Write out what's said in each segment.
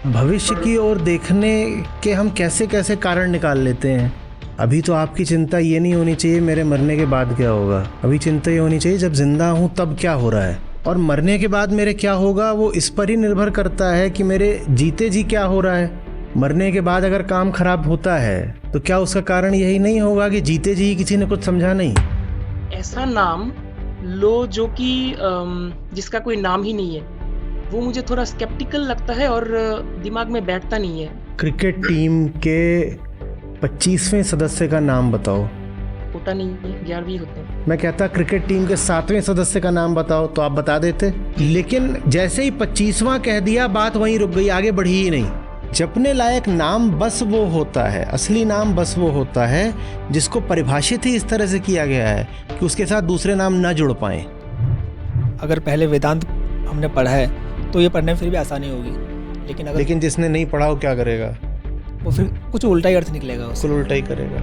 भविष्य की ओर देखने के हम कैसे कैसे कारण निकाल लेते हैं। अभी तो आपकी चिंता ये नहीं होनी चाहिए मेरे मरने के बाद क्या होगा, अभी चिंता ये होनी चाहिए जब जिंदा हूँ तब क्या हो रहा है। और मरने के बाद मेरे क्या होगा वो इस पर ही निर्भर करता है कि मेरे जीते जी क्या हो रहा है। मरने के बाद अगर काम खराब होता है तो क्या उसका कारण यही नहीं होगा कि जीते जी किसी ने कुछ समझा नहीं। ऐसा नाम लो जो कि जिसका कोई नाम ही नहीं है, वो मुझे थोड़ा स्केप्टिकल लगता है और दिमाग में बैठता नहीं है। क्रिकेट टीम के 25वें सदस्य का नाम बताओ। होता नहीं है, 11वीं होते हैं। मैं कहता क्रिकेट टीम के 7वें सदस्य का नाम बताओ तो आप बता देते, लेकिन जैसे ही 25वां कह दिया बात वहीं रुक गई, आगे बढ़ी ही नहीं। जपने लायक नाम बस वो होता है, असली नाम बस वो होता है जिसको परिभाषित ही इस तरह से किया गया है कि उसके साथ दूसरे नाम न जुड़ पाए। अगर पहले वेदांत हमने पढ़ा है तो ये पढ़ने में फिर भी आसानी होगी, लेकिन जिसने नहीं पढ़ा वो क्या करेगा? वो फिर कुछ उल्टा ही अर्थ निकलेगा उससे। बिल्कुल उल्टा ही करेगा।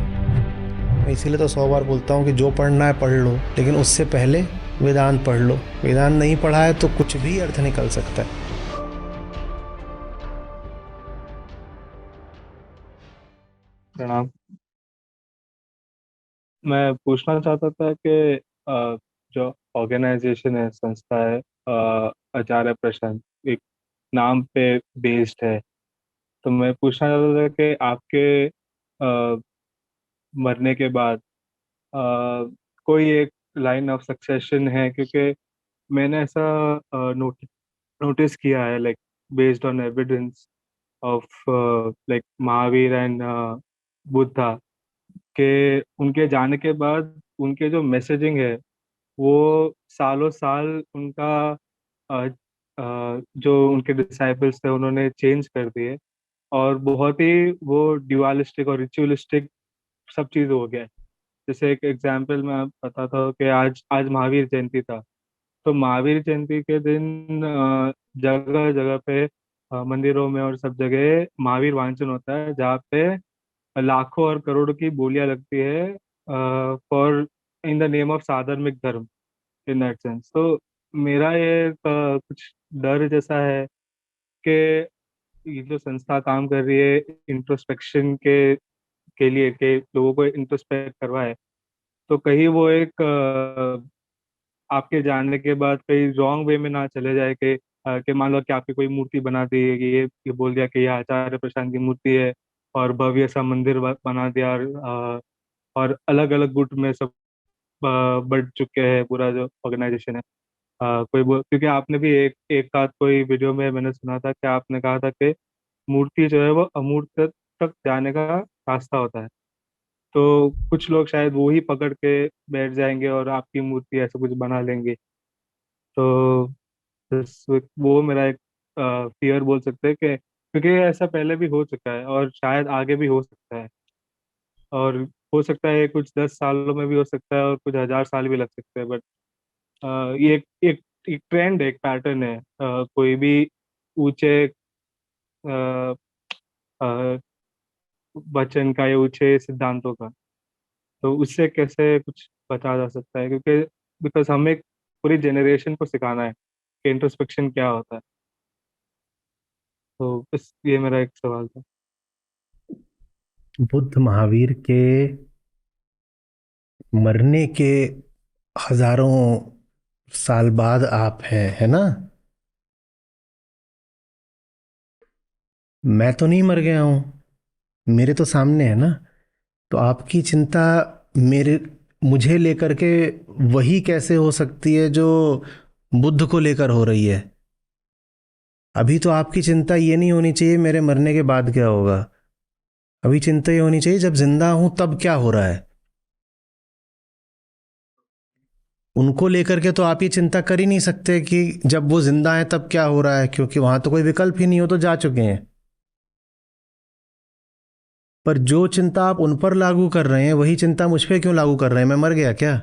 मैं इसीलिए तो 100 बार बोलता हूँ कि जो पढ़ना है पढ़ लो, लेकिन उससे पहले वेदांत पढ़ लो। वेदांत नहीं पढ़ा है तो कुछ भी अर्थ निकल सकता है। प्रणाम। मैं पूछना चाहता था कि जो ऑर्गेनाइजेशन है, संस्था है, आचार्य प्रशांत, एक नाम पे बेस्ड है। तो मैं पूछना चाहता था कि आपके अ, मरने के बाद अ, कोई एक लाइन ऑफ सक्सेशन है? क्योंकि मैंने ऐसा नोटिस किया है, like based on evidence of like Mahavir and Buddha, कि उनके जाने के बाद उनके जो मैसेजिंग है वो सालों साल उनका अ, जो उनके डिसाइपल्स थे उन्होंने चेंज कर दिए, और बहुत ही वो ड्यूअलिस्टिक और रिचुअलिस्टिक सब चीज़ हो गया है। जैसे एक एग्जांपल मैं बताता हूँ कि आज आज महावीर जयंती था। तो महावीर जयंती के दिन जगह जगह पे मंदिरों में और सब जगह महावीर वांचन होता है, जहाँ पे लाखों और करोड़ों की बोलियां लगती है for in the name of साधर्मिक धर्म, इन दैट सेंस। तो मेरा ये कुछ डर जैसा है कि ये जो संस्था काम कर रही है इंट्रोस्पेक्शन के लिए, कि लोगों को इंट्रोस्पेक्ट करवाए, तो कहीं वो एक आपके जानने के बाद कहीं रॉन्ग वे में ना चले जाए कि मान लो कि आपकी कोई मूर्ति बना दी है, कि ये बोल दिया कि यह आचार्य प्रशांत की मूर्ति है, और भव्य सा मंदिर बना दिया, और अलग अलग गुट में सब बढ़ चुके हैं पूरा जो ऑर्गेनाइजेशन है। क्योंकि आपने भी एक आध कोई वीडियो में मैंने सुना था कि आपने कहा था कि मूर्ति जो है वो अमूर्त तक जाने का रास्ता होता है। तो कुछ लोग शायद वो ही पकड़ के बैठ जाएंगे और आपकी मूर्ति ऐसा कुछ बना लेंगे। तो वो मेरा एक फियर बोल सकते हैं कि क्योंकि ऐसा पहले भी हो चुका है और शायद आगे भी हो सकता है, और हो सकता है कुछ 10 सालों में भी हो सकता है और कुछ 1000 साल भी लग सकते हैं। बट ये एक ट्रेंड है, एक पैटर्न है, कोई भी ऊंचे अ, अ, वचन का या ऊंचे सिद्धांतों का, तो उससे कैसे कुछ बचा जा सकता है? क्योंकि बिकॉज हमें पूरी जनरेशन को सिखाना है कि इंट्रोस्पेक्शन क्या होता है। तो बस ये मेरा एक सवाल था। बुद्ध महावीर के मरने के हजारों साल बाद आप हैं, है ना? मैं तो नहीं मर गया हूं, मेरे तो सामने है ना। तो आपकी चिंता मेरे मुझे लेकर के वही कैसे हो सकती है जो बुद्ध को लेकर हो रही है। अभी तो आपकी चिंता ये नहीं होनी चाहिए मेरे मरने के बाद क्या होगा, अभी चिंता ये होनी चाहिए जब जिंदा हूं तब क्या हो रहा है। उनको लेकर के तो आप ये चिंता कर ही नहीं सकते कि जब वो जिंदा है तब क्या हो रहा है, क्योंकि वहां तो कोई विकल्प ही नहीं, हो तो जा चुके हैं। पर जो चिंता आप उन पर लागू कर रहे हैं वही चिंता मुझ पे क्यों लागू कर रहे हैं? मैं मर गया क्या?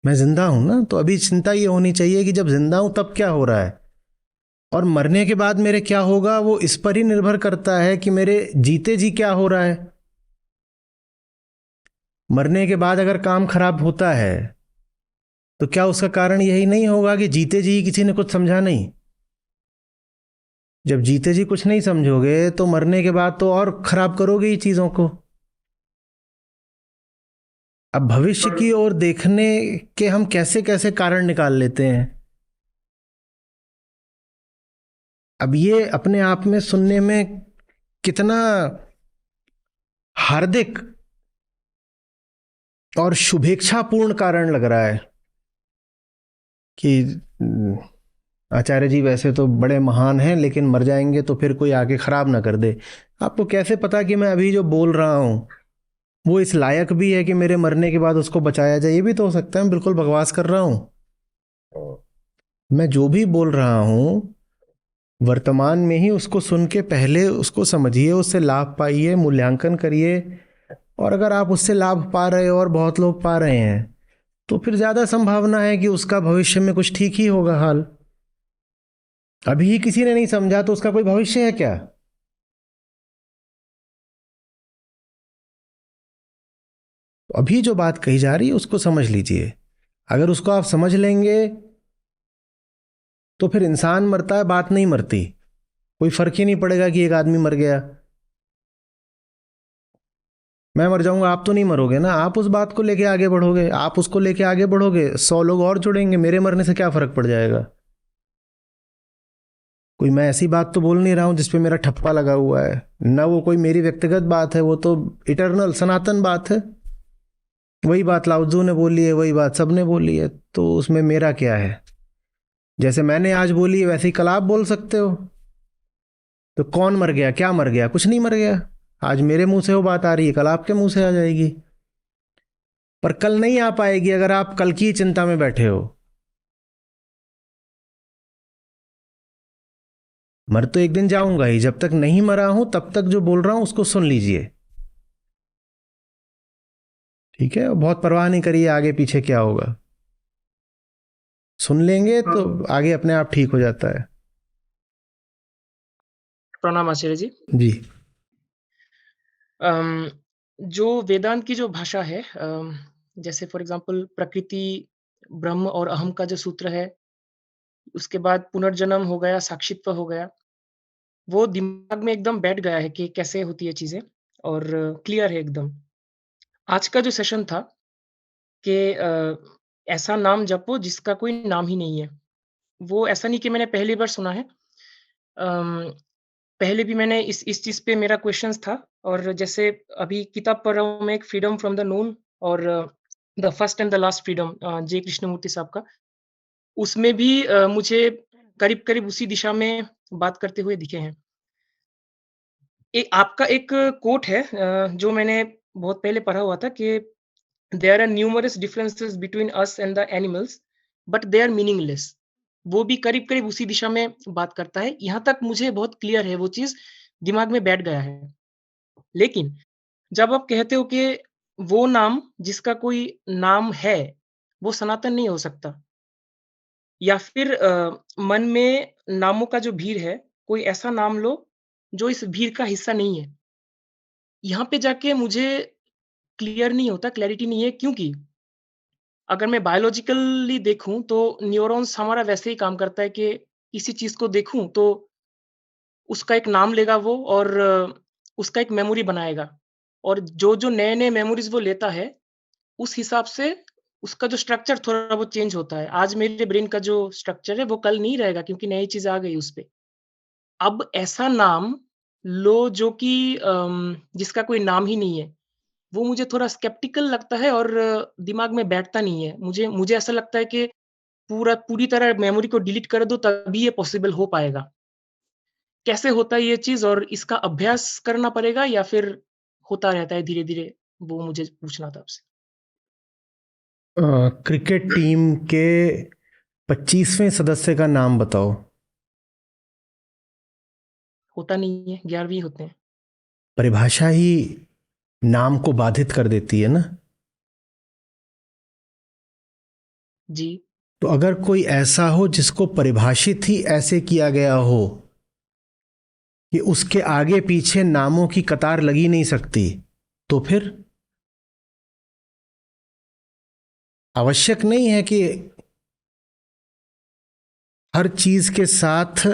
मैं जिंदा हूं ना। तो अभी चिंता ये होनी चाहिए कि जब जिंदा हूं तब क्या हो रहा है, और मरने के बाद मेरे क्या होगा वो इस पर ही निर्भर करता है कि मेरे जीते जी क्या हो रहा है। मरने के बाद अगर काम खराब होता है तो क्या उसका कारण यही नहीं होगा कि जीते जी किसी ने कुछ समझा नहीं। जब जीते जी कुछ नहीं समझोगे तो मरने के बाद तो और खराब करोगे ही चीजों को। अब भविष्य की ओर देखने के हम कैसे कैसे कारण निकाल लेते हैं। अब ये अपने आप में सुनने में कितना हार्दिक और शुभेच्छापूर्ण कारण लग रहा है कि आचार्य जी वैसे तो बड़े महान हैं, लेकिन मर जाएंगे तो फिर कोई आके खराब ना कर दे। आपको कैसे पता कि मैं अभी जो बोल रहा हूं वो इस लायक भी है कि मेरे मरने के बाद उसको बचाया जाए? ये भी तो हो सकता है मैं बिल्कुल बकवास कर रहा हूं। मैं जो भी बोल रहा हूं वर्तमान में ही उसको सुन के पहले उसको समझिए, उससे लाभ पाइए, मूल्यांकन करिए, और अगर आप उससे लाभ पा रहे हो और बहुत लोग पा रहे हैं तो फिर ज्यादा संभावना है कि उसका भविष्य में कुछ ठीक ही होगा हाल। अभी ही किसी ने नहीं समझा तो उसका कोई भविष्य है क्या? तो अभी जो बात कही जा रही है उसको समझ लीजिए। अगर उसको आप समझ लेंगे तो फिर इंसान मरता है, बात नहीं मरती। कोई फर्क ही नहीं पड़ेगा कि एक आदमी मर गया, मैं मर जाऊंगा, आप तो नहीं मरोगे ना। आप उस बात को लेके आगे बढ़ोगे, आप उसको लेके आगे बढ़ोगे, 100 लोग और जुड़ेंगे, मेरे मरने से क्या फर्क पड़ जाएगा? कोई मैं ऐसी बात तो बोल नहीं रहा हूं जिसपे मेरा ठप्पा लगा हुआ है ना, वो कोई मेरी व्यक्तिगत बात है, वो तो इटर्नल सनातन बात है। वही बात लाउत्जू ने बोली है, वही बात सबने बोली है, तो उसमें मेरा क्या है? जैसे मैंने आज बोली है वैसे ही कल आप बोल सकते हो। तो कौन मर गया, क्या मर गया? कुछ नहीं मर गया। आज मेरे मुंह से वो बात आ रही है, कल आपके मुंह से आ जाएगी, पर कल नहीं आ पाएगी अगर आप कल की चिंता में बैठे हो। मर तो एक दिन जाऊंगा ही, जब तक नहीं मरा हूं तब तक जो बोल रहा हूं उसको सुन लीजिए, ठीक है? बहुत परवाह नहीं करिए आगे पीछे क्या होगा, सुन लेंगे तो आगे अपने आप ठीक हो जाता है। प्रणाम आचार्य जी। जी। अम, जो वेदांत की जो भाषा है, जैसे फॉर एग्जांपल प्रकृति, ब्रह्म और अहम का जो सूत्र है, उसके बाद पुनर्जन्म हो गया, साक्षित्व हो गया, वो दिमाग में एकदम बैठ गया है कि कैसे होती है चीज़ें, और क्लियर है एकदम। आज का जो सेशन था कि ऐसा नाम जपो जिसका कोई नाम ही नहीं है। वो ऐसा नहीं कि मैंने पहली बार सुना है। अम, पहले भी मैंने इस चीज़ पे मेरा क्वेश्चन्स था, और जैसे अभी किताब पढ़ रहा हूँ मैं, एक फ्रीडम फ्रॉम द नोन और the first and the last freedom, J Krishnamurti साहब का। उसमें भी मुझे करीब-करीब उसी दिशा में बात करते हुए दिखे हैं। आपका एक कोट है जो मैंने बहुत पहले पढ़ा हुआ था कि there are numerous differences between us and the animals, but they are meaningless. वो भी करीब-करीब उसी दिशा में बात करता है। यहाँ तक मुझे बहुत क्लियर है, वो चीज़ दिमाग में बैठ गया है। लेकिन जब आप कहते हो कि वो नाम जिसका कोई नाम है, वो सनातन नहीं हो सकता, या फिर मन में नामों का जो भीड़ है, कोई ऐसा नाम लो जो इस भीड़ का हिस्सा नहीं है। यहाँ पे जाके मुझे क्लियर नहीं होता, क्लैरिटी नहीं है, क्योंकि अगर मैं बायोलॉजिकली देखूँ तो न्यूरॉन्स हमारा वैसे ही काम करता है कि किसी चीज़ को देखूँ तो उसका एक नाम लेगा वो, और उसका एक मेमोरी बनाएगा, और जो-जो नए-नए मेमोरीज़ वो लेता है, उस हिसाब से उसका जो स्ट्रक्चर थोड़ा बहुत चेंज होता है। आज मेरे ब्रेन का जो स्ट्रक्चर है वो कल नहीं रहेगा, क्योंकि नई चीज़ आ गई उस पे। अब ऐसा नाम लो जो कि जिसका कोई नाम ही नहीं है, वो मुझे थोड़ा स्केप्टिकल लगता है, और दिमाग में बैठता नहीं है। मुझे मुझे ऐसा लगता है कि पूरी तरह मेमोरी को डिलीट कर दो तभी ये पॉसिबल हो पाएगा। कैसे होता है ये चीज़, और इसका अभ्यास करना पड़ेगा या फिर होता रहता है धीरे-धीरे? वो मुझे पूछना था आपसे। क्रिकेट टीम के 25वें सदस्य का नाम बताओ। होता नहीं है, 11वीं होते हैं। परिभाषा ही नाम को बाधित कर देती है ना। जी। तो अगर कोई ऐसा हो जिसको परिभाषित ही ऐसे किया गया हो कि उसके आगे पीछे नामों की कतार लगी नहीं सकती, तो फिर आवश्यक नहीं है कि हर चीज के साथ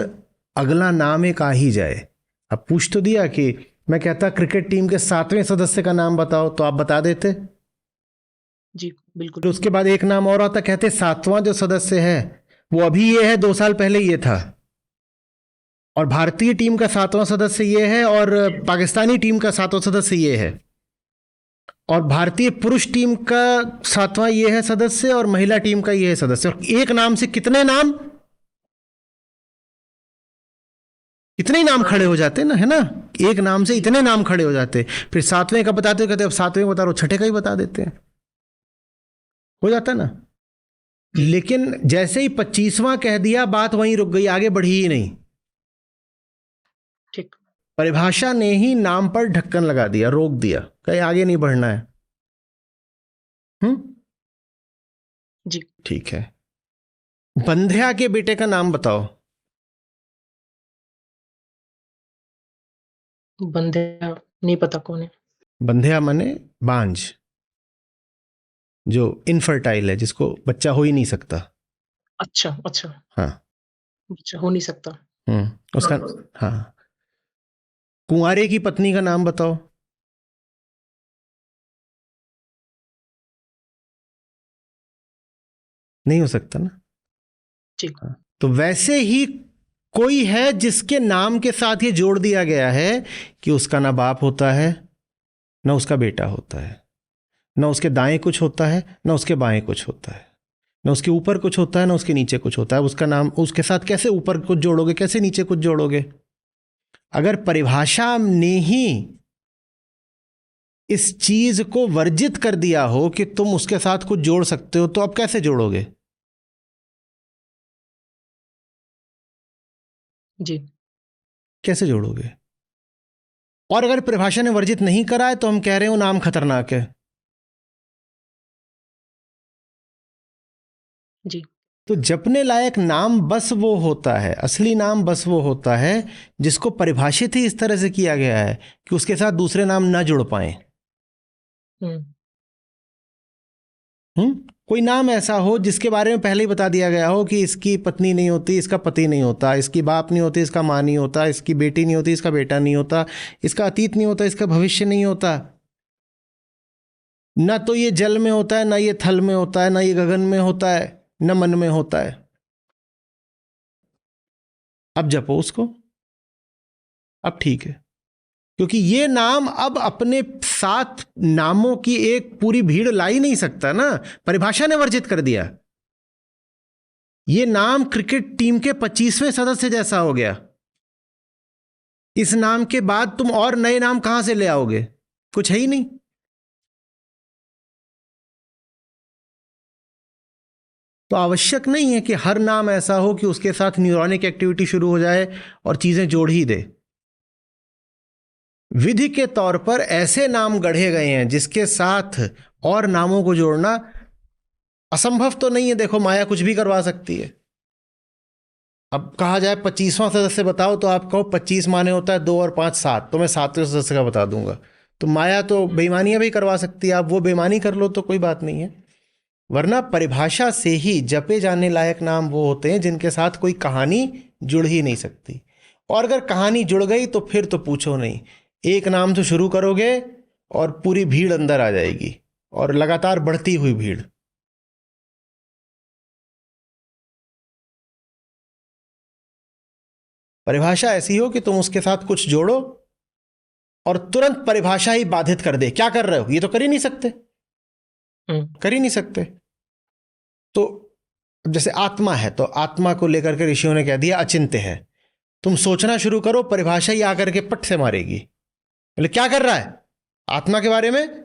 अगला नाम एक आ ही जाए। अब पूछ तो दिया कि मैं कहता क्रिकेट टीम के 7वें सदस्य का नाम बताओ, तो आप बता देते। जी, बिल्कुल। फिर उसके बाद एक नाम और आता, कहते 7वां जो सदस्य है वो अभी ये है, 2 साल पहले ये था, और भारतीय टीम का 7वां सदस्य ये है, और पाकिस्तानी टीम का 7वां सदस्य ये है, और भारतीय पुरुष टीम का 7वां ये है सदस्य, और महिला टीम का ये है सदस्य। और एक नाम से कितने नाम, इतने ही नाम खड़े हो जाते ना, है ना, एक नाम से इतने नाम खड़े हो जाते। फिर 7वें का बताते हो, कहते अब 7वें बता रहे हो, 6ठे का ही बता देते हैं, हो जाता ना। लेकिन जैसे ही 25वां कह दिया, बात वहीं रुक गई, आगे बढ़ी ही नहीं। ठीक। परिभाषा ने ही नाम पर ढक्कन लगा दिया, रोक दिया, कहीं आगे नहीं बढ़ना है। जी। ठीक है। बंध्या के बेटे का नाम बताओ। बंध्या नहीं पता कौन है। बंध्या माने बांझ, जो इनफर्टाइल है, जिसको बच्चा हो ही नहीं सकता। अच्छा, अच्छा। हाँ। बच्चा हो नहीं सकता। उसका, हाँ। कुंवारे की पत्नी का नाम बताओ। नहीं हो सकता ना। ठीक। हाँ। तो वैसे ही कोई है जिसके नाम के साथ ये जोड़ दिया गया है कि उसका ना बाप होता है, ना उसका बेटा होता है, ना उसके दाएं कुछ होता है, ना उसके बाएं कुछ होता है, ना उसके ऊपर कुछ होता है, ना उसके नीचे कुछ होता है। उसका नाम, उसके साथ कैसे ऊपर कुछ जोड़ोगे, कैसे नीचे कुछ जोड़ोगे? अगर परिभाषा ने ही इस चीज को वर्जित कर दिया हो कि तुम उसके साथ कुछ जोड़ सकते हो, तो अब कैसे जोड़ोगे? जी। कैसे जोड़ोगे? और अगर परिभाषा ने वर्जित नहीं करा है, तो हम कह रहे हो नाम खतरनाक है। जी। तो जपने लायक नाम बस वो होता है, असली नाम बस वो होता है जिसको परिभाषित ही इस तरह से किया गया है कि उसके साथ दूसरे नाम ना जुड़ पाए। कोई नाम ऐसा हो जिसके बारे में पहले ही बता दिया गया हो कि इसकी पत्नी नहीं होती, इसका पति नहीं होता, इसकी बाप नहीं होती, इसका माँ नहीं होता, इसकी बेटी नहीं होती, इसका बेटा नहीं होता, इसका अतीत नहीं होता, इसका भविष्य नहीं होता, ना तो ये जल में होता है, ना ये थल में होता है, ना ये गगन में होता है, न मन में होता है। अब जपो उसको, अब ठीक है, क्योंकि ये नाम अब अपने साथ नामों की एक पूरी भीड़ ला ही नहीं सकता ना, परिभाषा ने वर्जित कर दिया। ये नाम क्रिकेट टीम के 25वें सदस्य जैसा हो गया। इस नाम के बाद तुम और नए नाम कहां से ले आओगे? कुछ है ही नहीं। तो आवश्यक नहीं है कि हर नाम ऐसा हो कि उसके साथ न्यूरॉनिक एक्टिविटी शुरू हो जाए और चीजें जोड़ ही दे। विधि के तौर पर ऐसे नाम गढ़े गए हैं जिसके साथ और नामों को जोड़ना असंभव तो नहीं है। देखो, माया कुछ भी करवा सकती है। अब कहा जाए 25वां सदस्य बताओ, तो आप कहो 25 माने होता है 2 और 5 7, तो मैं 7वें सदस्य का बता दूंगा। तो माया तो बेईमानियां भी करवा सकती है, आप वो बेईमानी कर लो तो कोई बात नहीं है। वरना परिभाषा से ही जपे जाने लायक नाम वो होते हैं जिनके साथ कोई कहानी जुड़ ही नहीं सकती। और अगर कहानी जुड़ गई तो फिर तो पूछो नहीं, एक नाम से शुरू करोगे और पूरी भीड़ अंदर आ जाएगी, और लगातार बढ़ती हुई भीड़। परिभाषा ऐसी हो कि तुम उसके साथ कुछ जोड़ो और तुरंत परिभाषा ही बाधित कर दे। क्या कर रहे हो? ये तो कर ही नहीं सकते, कर ही नहीं सकते। तो जैसे आत्मा है, तो आत्मा को लेकर के ऋषियों ने कह दिया अचिंत्य है। तुम सोचना शुरू करो, परिभाषा ही आकर के पट से मारेगी। बोले क्या कर रहा है? आत्मा के बारे में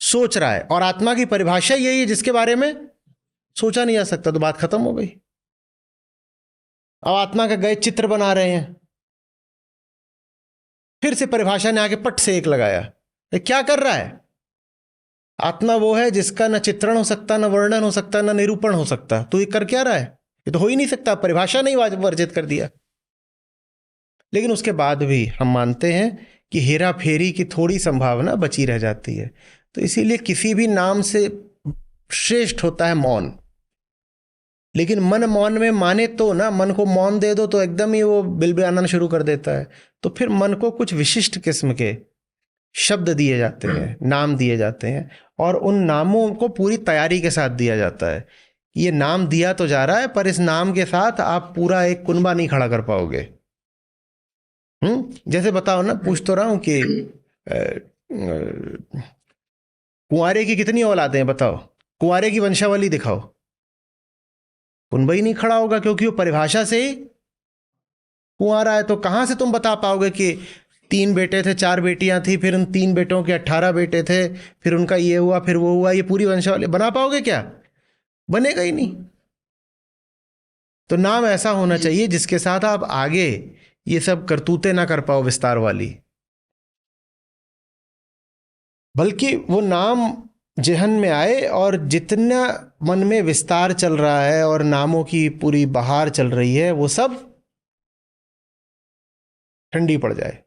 सोच रहा है, और आत्मा की परिभाषा यही है जिसके बारे में सोचा नहीं जा सकता। तो बात खत्म हो गई। अब आत्मा का गए चित्र बना रहे हैं, फिर से परिभाषा ने आके पट से एक लगाया। ये क्या कर रहा है? आत्मा वो है जिसका न चित्रण हो सकता, न वर्णन हो सकता, न निरूपण हो सकता। तो ये कर क्या रहा है? ये तो हो ही नहीं सकता, परिभाषा नहीं वर्जित कर दिया। लेकिन उसके बाद भी हम मानते हैं कि हेरा फेरी की थोड़ी संभावना बची रह जाती है। तो इसीलिए किसी भी नाम से श्रेष्ठ होता है मौन। लेकिन मन मौन में माने तो ना, मन को मौन दे दो तो एकदम ही वो बिलबिलाना शुरू कर देता है। तो फिर मन को कुछ विशिष्ट किस्म के शब्द दिए जाते हैं, नाम दिए जाते हैं, और उन नामों को पूरी तैयारी के साथ दिया जाता है। ये नाम दिया तो जा रहा है, पर इस नाम के साथ आप पूरा एक कुनबा नहीं खड़ा कर पाओगे। जैसे बताओ ना, पूछ तो रहा हूं कि कुंवारे की कितनी औलादें हैं बताओ, कुंवारे की वंशावली दिखाओ, कुनबा ही नहीं खड़ा होगा, क्योंकि वो परिभाषा से ही कुंवारा है। तो कहां से तुम बता पाओगे कि 3 बेटे थे, 4 बेटियां थी, फिर उन 3 बेटों के 18 बेटे थे, फिर उनका ये हुआ, फिर वो हुआ, ये पूरी वंशावली बना पाओगे क्या? बनेगा ही नहीं। तो नाम ऐसा होना चाहिए जिसके साथ आप आगे ये सब करतूतें ना कर पाओ विस्तार वाली, बल्कि वो नाम जहन में आए और जितना मन में विस्तार चल रहा है और नामों की पूरी बहार चल रही है, वो सब ठंडी पड़ जाए।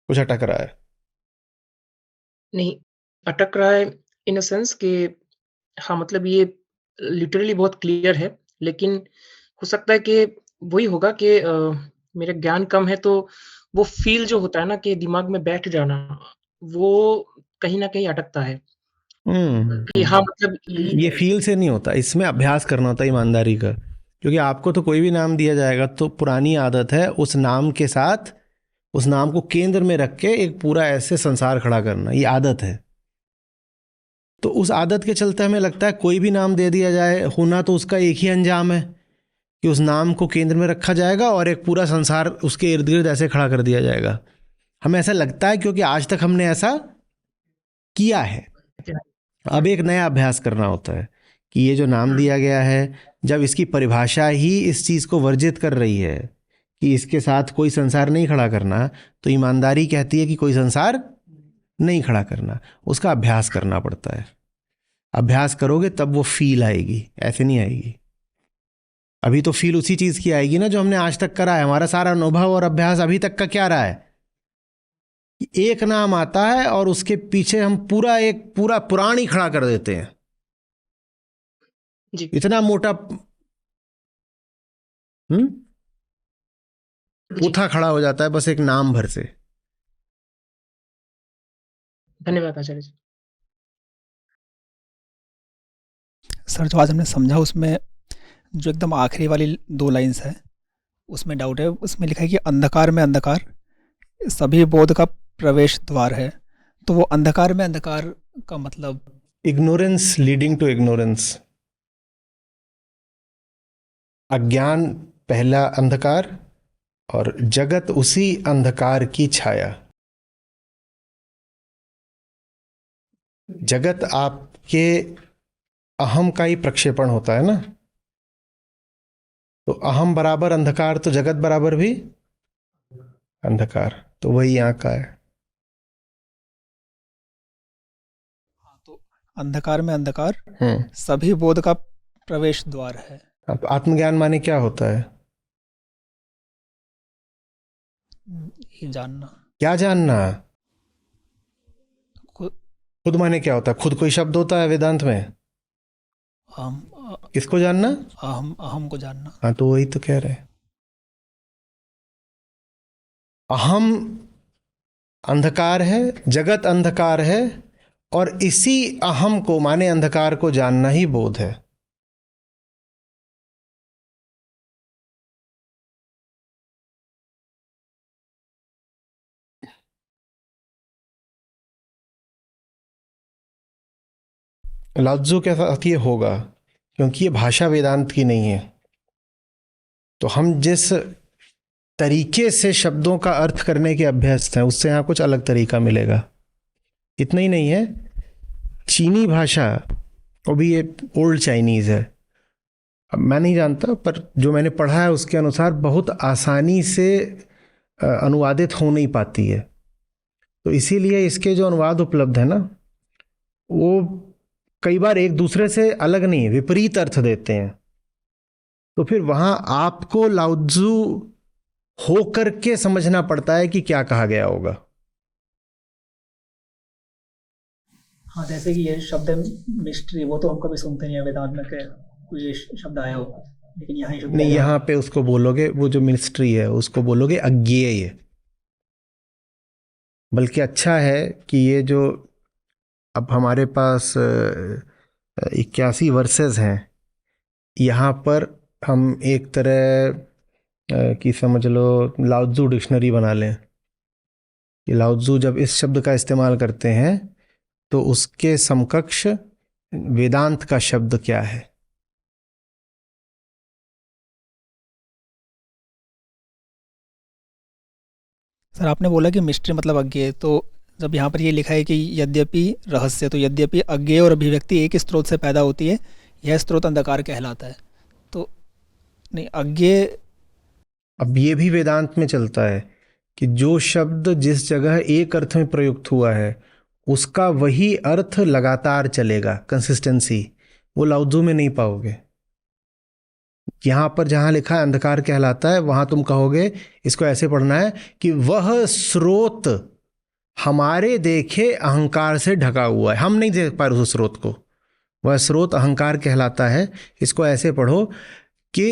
कुछ अटक रहा है? नहीं, अटक रहा है इन अ सेंस कि हाँ, मतलब ये लिटरली बहुत क्लियर है, लेकिन हो सकता है कि वही होगा कि मेरा ज्ञान कम है, तो वो फ़ील जो होता है ना कि दिमाग में बैठ जाना, वो कहीं न कहीं अटकता है कि हाँ, मतलब ये फील से नहीं होता, इसमें अभ्यास करना होता है ईमानदारी का। क्योंकि आपको तो कोई भी नाम दिया जाएगा तो पुरानी आदत है उस नाम के साथ, उस नाम को केंद्र में रख के एक पूरा ऐसे संसार खड़ा करना, ये आदत है। तो उस आदत के चलते हमें लगता है कोई भी नाम दे दिया जाए, होना तो उसका एक ही अंजाम है कि उस नाम को केंद्र में रखा जाएगा और एक पूरा संसार उसके इर्द गिर्द ऐसे खड़ा कर दिया जाएगा। हमें ऐसा लगता है क्योंकि आज तक हमने ऐसा किया है। अब एक नया अभ्यास करना होता है कि ये जो नाम दिया गया है, जब इसकी परिभाषा ही इस चीज़ को वर्जित कर रही है कि इसके साथ कोई संसार नहीं खड़ा करना, तो ईमानदारी कहती है कि कोई संसार नहीं खड़ा करना। उसका अभ्यास करना पड़ता है। अभ्यास करोगे तब वो फील आएगी, ऐसे नहीं आएगी। अभी तो फील उसी चीज़ की आएगी ना जो हमने आज तक करा है। हमारा सारा अनुभव और अभ्यास अभी तक का क्या रहा है? एक नाम आता है और उसके पीछे हम एक पूरा पुराण ही खड़ा कर देते हैं। जी। इतना मोटा जी। पूथा खड़ा हो जाता है बस एक नाम भर से। धन्यवाद आचार्य जी। सर, जो आज हमने समझा उसमें जो एकदम आखिरी वाली 2 लाइन्स है, उसमें डाउट है। उसमें लिखा है कि अंधकार में अंधकार सभी बोध का प्रवेश द्वार है। तो वो अंधकार में अंधकार का मतलब? Ignorance leading to ignorance. अज्ञान पहला अंधकार और जगत उसी अंधकार की छाया। जगत आपके अहम का ही प्रक्षेपण होता है ना। तो अहम बराबर अंधकार, तो जगत बराबर भी अंधकार, तो वही यहाँ का है। तो अंधकार में अंधकार सभी बोध का प्रवेश द्वार है। अब आत्मज्ञान माने क्या होता है? ये जानना। क्या जानना? खुद खुद माने क्या होता है? खुद कोई शब्द होता है वेदांत में? किसको जानना? अहम को जानना। हाँ, तो वही तो कह रहे हैं। अहम अंधकार है, जगत अंधकार है, और इसी अहम को माने अंधकार को जानना ही बोध है। लात्जू के साथ ये होगा क्योंकि ये भाषा वेदांत की नहीं है। तो हम जिस तरीके से शब्दों का अर्थ करने के अभ्यस्त हैं, उससे यहाँ कुछ अलग तरीका मिलेगा। इतना ही नहीं है, चीनी भाषा वो भी ये ओल्ड चाइनीज़ है। अब मैं नहीं जानता, पर जो मैंने पढ़ा है उसके अनुसार बहुत आसानी से अनुवादित हो नहीं पाती है। तो इसीलिए इसके जो अनुवाद उपलब्ध है ना, वो कई बार एक दूसरे से अलग नहीं, विपरीत अर्थ देते हैं। तो फिर वहां आपको लाउत्जू हो करके समझना पड़ता है कि क्या कहा गया होगा। हाँ, जैसे कि ये शब्द मिस्ट्री, वो तो हम कभी सुनते नहीं है वेदांत में कि कोई ये शब्द आया हो, लेकिन यहाँ ये शब्द नहीं, आया। यहाँ पे उसको बोलोगे, वो जो मिस्ट्री है उसको बोलोगे अज्ञेय। बल्कि अच्छा है कि ये जो अब हमारे पास 81 वर्सेस हैं, यहाँ पर हम एक तरह की समझ लो लाउत्जू डिक्शनरी बना लें कि लाउत्जू जब इस शब्द का इस्तेमाल करते हैं तो उसके समकक्ष वेदांत का शब्द क्या है। सर, आपने बोला कि मिस्ट्री मतलब अज्ञेय, तो जब यहाँ पर ये लिखा है कि यद्यपि रहस्य, तो यद्यपि अज्ञेय और अभिव्यक्ति एक ही स्रोत से पैदा होती है, यह स्रोत अंधकार कहलाता है। तो नहीं, अज्ञेय। अब ये भी वेदांत में चलता है कि जो शब्द जिस जगह एक अर्थ में प्रयुक्त हुआ है उसका वही अर्थ लगातार चलेगा, कंसिस्टेंसी, वो लाउत्जू में नहीं पाओगे। यहां पर जहां लिखा है अंधकार कहलाता है, वहां तुम कहोगे, इसको ऐसे पढ़ना है कि वह स्रोत हमारे देखे अहंकार से ढका हुआ है, हम नहीं देख पा रहे उस स्रोत को, वह स्रोत अहंकार कहलाता है। इसको ऐसे पढ़ो कि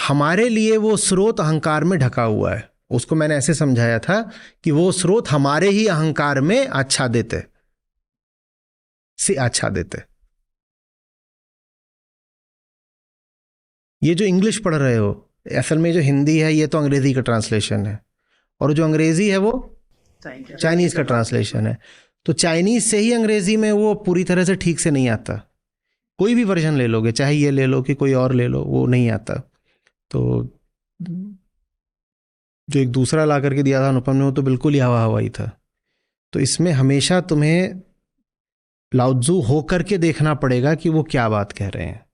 हमारे लिए वो स्रोत अहंकार में ढका हुआ है। उसको मैंने ऐसे समझाया था कि वो स्रोत हमारे ही अहंकार में आच्छादित से आच्छादित है। ये जो इंग्लिश पढ़ रहे हो, असल में जो हिंदी है ये तो अंग्रेजी का ट्रांसलेशन है, और जो अंग्रेजी है वो चाइनीज का ट्रांसलेशन है। तो चाइनीज से ही अंग्रेजी में वो पूरी तरह से ठीक से नहीं आता। कोई भी वर्जन ले लोगे, चाहे ये ले लो कि कोई और ले लो, वो नहीं आता। तो जो एक दूसरा ला करके दिया था अनुपम ने, वो तो बिल्कुल ही हवा हवाई था। तो इसमें हमेशा तुम्हें लाउत्जू हो करके देखना पड़ेगा कि वो क्या बात कह रहे हैं।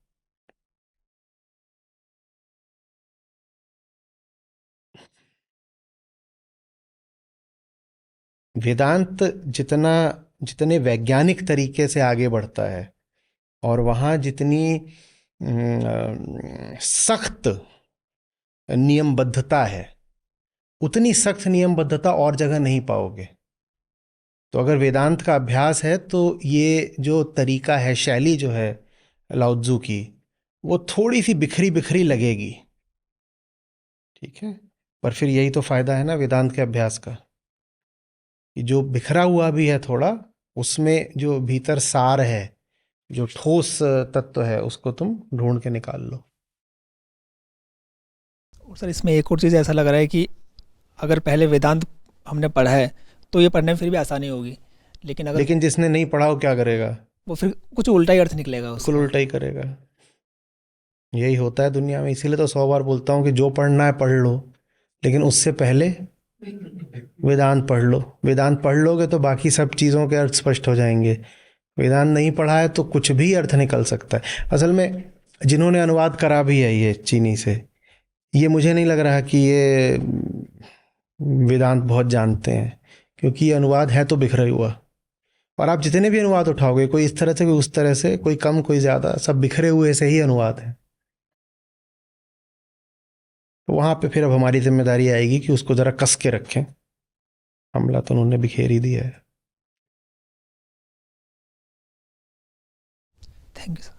वेदांत जितने वैज्ञानिक तरीके से आगे बढ़ता है और वहाँ जितनी सख्त नियमबद्धता है, उतनी सख्त नियमबद्धता और जगह नहीं पाओगे। तो अगर वेदांत का अभ्यास है तो ये जो तरीका है, शैली जो है लाउत्जू की, वो थोड़ी सी बिखरी बिखरी लगेगी, ठीक है, पर फिर यही तो फायदा है ना वेदांत के अभ्यास का, कि जो बिखरा हुआ भी है थोड़ा, उसमें जो भीतर सार है, जो ठोस तत्व है, उसको तुम ढूंढ के निकाल लो। और सर, इसमें एक और चीज़ ऐसा लग रहा है कि अगर पहले वेदांत हमने पढ़ा है तो ये पढ़ने में फिर भी आसानी होगी, लेकिन जिसने नहीं पढ़ा वो क्या करेगा? वो फिर कुछ उल्टा ही अर्थ निकलेगा बिल्कुल उसका। उल्टा ही करेगा। यही होता है दुनिया में, इसीलिए तो 100 बार बोलता हूँ कि जो पढ़ना है पढ़ लो, लेकिन उससे पहले वेदांत पढ़ लो। वेदांत पढ़ लोगे तो बाकी सब चीज़ों के अर्थ स्पष्ट हो जाएंगे। वेदांत नहीं पढ़ा है तो कुछ भी अर्थ निकल सकता है। असल में जिन्होंने अनुवाद करा भी है ये चीनी से, ये मुझे नहीं लग रहा कि ये वेदांत बहुत जानते हैं, क्योंकि ये अनुवाद है तो बिखरा हुआ, और आप जितने भी अनुवाद उठाओगे, कोई इस तरह से कोई उस तरह से, कोई कम कोई ज़्यादा, सब बिखरे हुए से ही अनुवाद है। तो वहाँ पे फिर अब हमारी जिम्मेदारी आएगी कि उसको ज़रा कस के रखें। हमला तो उन्होंने बिखेर ही दिया है। Thank you sir.